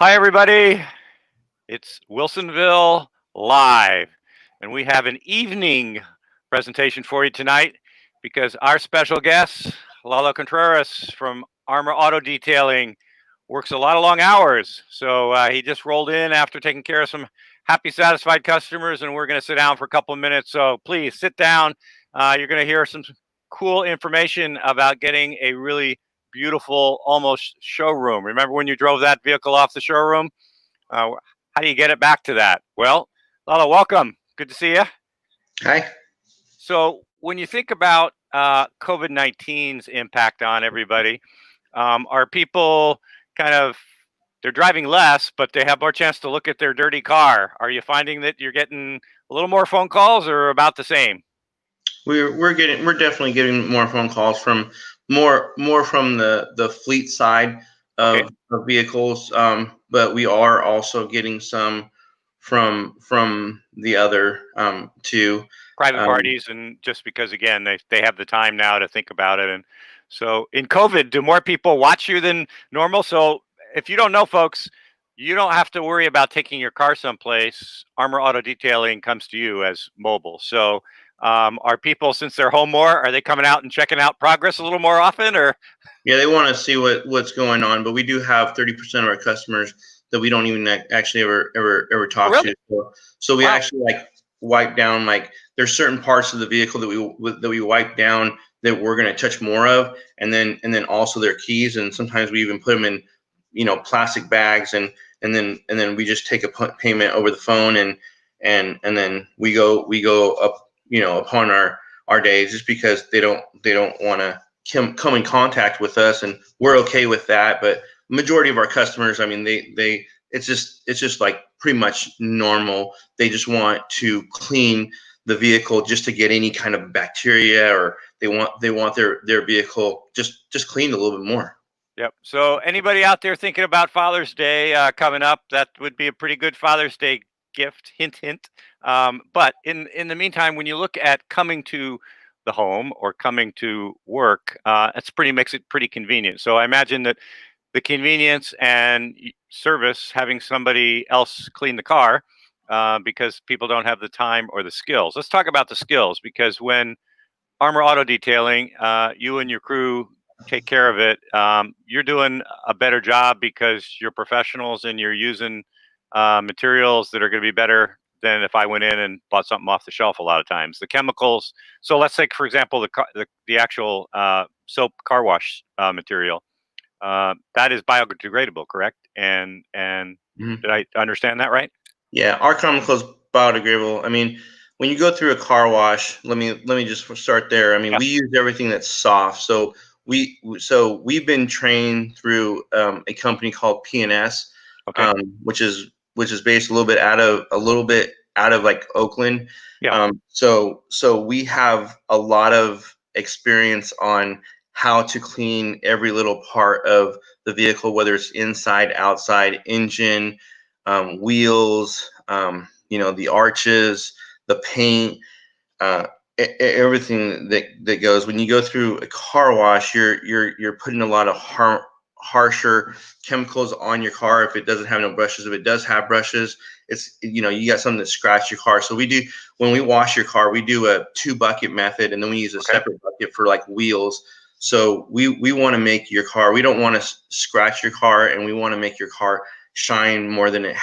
Hi, everybody. It's Wilsonville Live, and we have an evening presentation for you tonight because our special guest, Lalo Contreras from Armor Auto Detailing, works a lot of long hours. So he just rolled in after taking care of some happy, satisfied customers, and we're going to sit down for a couple of minutes. So please sit down. You're going to hear some cool information about getting a really beautiful, almost showroom. Remember when you drove that vehicle off the showroom? Uh, how do you get it back to that? Well, Lalo, welcome. Good to see you. Hi. So, when you think about COVID 19's impact on everybody, are people kind of they're driving less, but they have more chance to look at their dirty car? Are you finding that you're getting a little more phone calls, or about the same? We're definitely getting more phone calls from more from the fleet side Okay, of vehicles, but we are also getting some from the other too. private Um, parties, and just because again they have the time now to think about it, and so in COVID, do more people watch you than normal? So if you don't know, folks, you don't have to worry about taking your car someplace. Armor Auto Detailing comes to you as mobile. So are people, since they're home more, are they coming out and checking out progress a little more often, or yeah, they want to see what's going on, but we do have 30% of our customers that we don't even actually ever oh, talk really? to. So we Wow. actually like wipe down, like there's certain parts of the vehicle that we wipe down that we're going to touch more of, and then also their keys, and sometimes we even put them in plastic bags, and then we just take a payment over the phone, and then we go up upon our days, just because they don't want to come in contact with us, and we're okay with that. But majority of our customers, I mean, they it's just like pretty much normal. They just want to clean the vehicle just to get any kind of bacteria, or they want their vehicle just cleaned a little bit more. Yep. So anybody out there thinking about Father's Day coming up, that would be a pretty good Father's Day gift. Hint, hint. But in the meantime, when you look at coming to the home or coming to work, it's pretty makes it pretty convenient. So I imagine that the convenience and service, having somebody else clean the car, because people don't have the time or the skills. Let's talk about the skills, because when Armor Auto Detailing, you and your crew take care of it. You're doing a better job because you're professionals and you're using materials that are going to be better than if I went in and bought something off the shelf. A lot of times, the chemicals. So let's take, for example, the actual soap car wash material. That is biodegradable, correct? And Mhm. did I understand that right? Yeah, our chemical is biodegradable. I mean, when you go through a car wash, let me just start there. I mean, Yeah. we use everything that's soft. So we've been trained through a company called P&S, Okay. which is based a little bit out of like Oakland. Yeah. So we have a lot of experience on how to clean every little part of the vehicle, whether it's inside, outside, engine, wheels, the arches, the paint, uh, everything that goes. When you go through a car wash, you're putting a lot of harsher chemicals on your car if it doesn't have no brushes. If it does have brushes, you got something that scratch your car. So when we wash your car, we do a 2 bucket method, and then we use a Okay. separate bucket for like wheels. So we want to make your car. We don't want to scratch your car, and we want to make your car shine more than it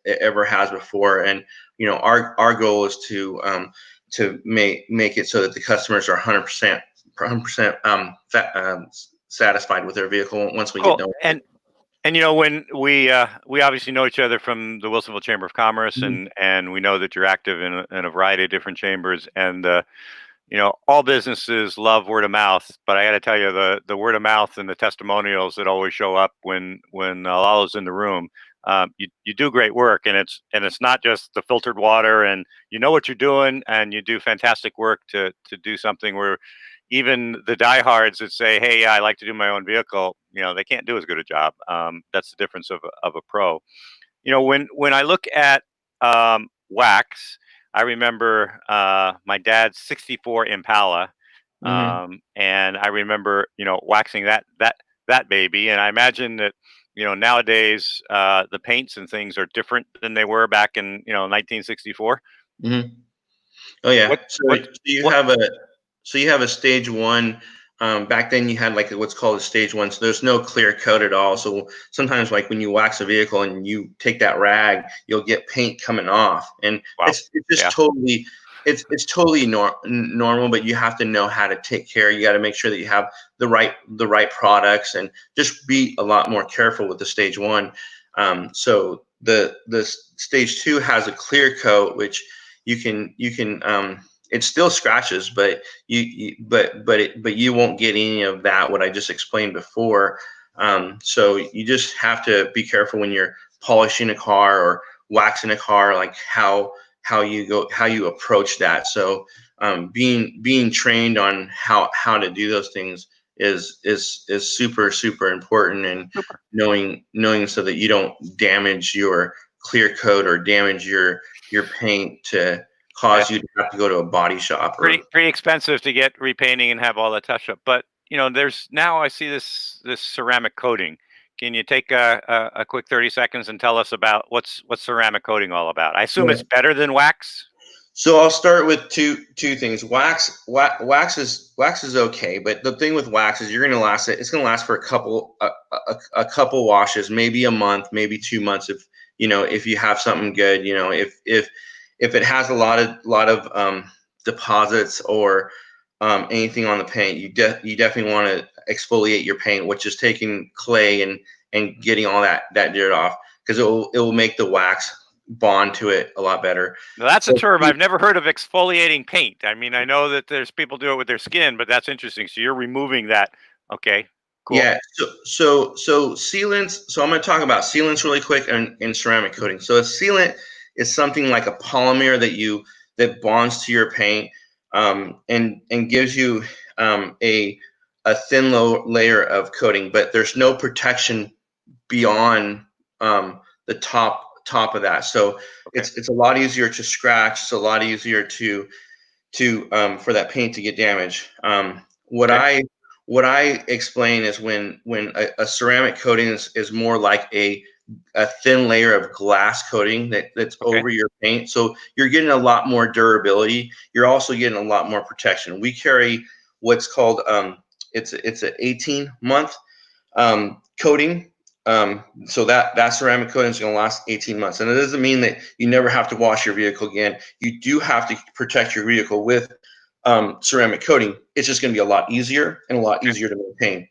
ever has before. And our goal is to make it so that the customers are 100% satisfied with their vehicle once we get Cool. done. And when we obviously know each other from the Wilsonville Chamber of Commerce, Mhm. and we know that you're active in a variety of different chambers, and all businesses love word of mouth. But I got to tell you, the word of mouth and the testimonials that always show up when Lalo's in the room. You do great work, and it's not just the filtered water, and you know what you're doing, and you do fantastic work to do something where even the diehards that say, "Hey, yeah, I like to do my own vehicle," they can't do as good a job. That's the difference of a pro. When I look at wax, I remember my dad's '64 Impala, Mhm. and I remember waxing that baby, and I imagine that nowadays the paints and things are different than they were back in 1964. Hmm. Oh yeah. What So, what you what? have a stage one. Back then you had like what's called a stage one. So there's no clear coat at all. So sometimes like when you wax a vehicle and you take that rag, you'll get paint coming off, and Wow. it's just Yeah. totally it's totally normal. But you have to know how to take care. You got to make sure that you have the right products, and just be a lot more careful with the stage one. So the stage two has a clear coat, which you can it still scratches, but but you won't get any of that what I just explained before. So you just have to be careful when you're polishing a car or waxing a car, like how you approach that. So being trained on how to do those things is super important, and Super. knowing so that you don't damage your clear coat or damage your paint to Yeah. cause you to have to go to a body shop or. Pretty expensive to get repainting and have all that touch up. But there's now I see this ceramic coating. Can you take a quick 30 seconds and tell us about what's ceramic coating all about? I assume Yeah. it's better than wax. So I'll start with two things. Wax is okay, but the thing with wax is you're gonna last it. It's gonna last for a couple washes, maybe a month, maybe 2 months if you have something good. If it has a lot of deposits or anything on the paint, you definitely want to exfoliate your paint, which is taking clay and getting all that dirt off, because it will make the wax bond to it a lot better. Now that's a So term I've never heard of, exfoliating paint. I mean, I know that there's people do it with their skin, but that's interesting. So you're removing that. Okay, cool. yeah, so sealants. So I'm going to talk about sealants really quick, and ceramic coating. So a sealant is something like a polymer that bonds to your paint, and gives you a thin layer of coating, but there's no protection beyond the top of that. So Okay, it's a lot easier to scratch. It's a lot easier to for that paint to get damaged. What okay, I explain is when a ceramic coating is more like a thin layer of glass coating that's okay, over your paint. So you're getting a lot more durability. You're also getting a lot more protection. We carry what's called it's an 18-month coating. So that ceramic coating is going to last 18 months, and it doesn't mean that you never have to wash your vehicle again. You do have to protect your vehicle with ceramic coating. It's just going to be a lot easier and a lot okay. easier to maintain.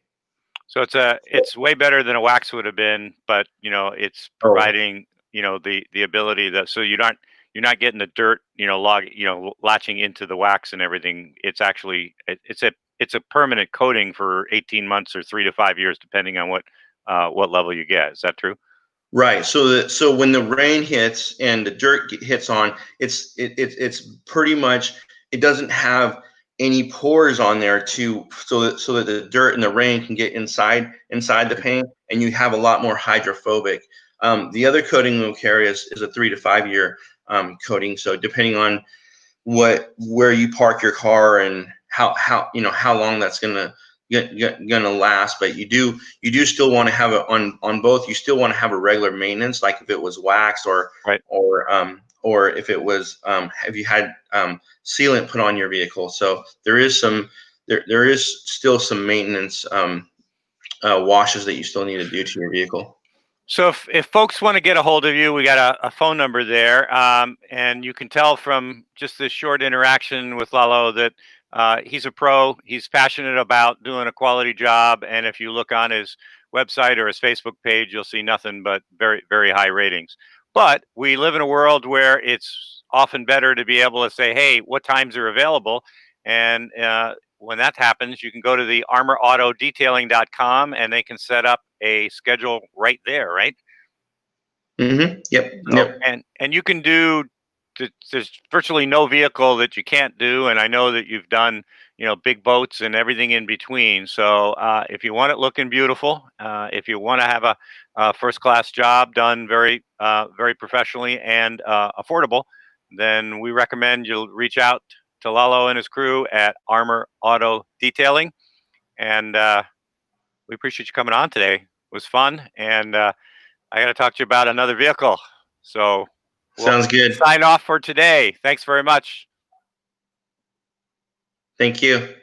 So it's way better than a wax would have been, but it's Oh, providing the ability that so you're not getting the dirt latching into the wax and everything. It's actually it's a permanent coating for 18 months or 3 to 5 years, depending on what level you get. Is that true? right. So when the rain hits and the dirt hits on, it's pretty much, it doesn't have any pores on there so that the dirt and the rain can get inside the paint, and you have a lot more hydrophobic. The other coating we'll carry is a 3 to 5 year coating. So depending on where you park your car and how long that's gonna last. But you do still want to have it on both. You still want to have a regular maintenance, like if it was waxed Right. or if it was have you had sealant put on your vehicle. So there is still some maintenance washes that you still need to do to your vehicle. So if folks want to get a hold of you, we got a phone number there, and you can tell from just this short interaction with Lalo that he's a pro. He's passionate about doing a quality job, and if you look on his website or his Facebook page, you'll see nothing but very very high ratings. But we live in a world where it's often better to be able to say, "Hey, what times are available?" And when that happens, you can go to the armorautodetailing.com and they can set up a schedule right there, right? Yep. So Yep. and you can do there's virtually no vehicle that you can't do, and I know that you've done big boats and everything in between. So if you want it looking beautiful, if you want to have a first class job done very professionally and affordable, then we recommend you reach out to Lalo and his crew at Armor Auto Detailing. And we appreciate you coming on today was fun, and I got to talk to you about another vehicle. So we'll Sounds good. sign off for today. Thanks very much. Thank you.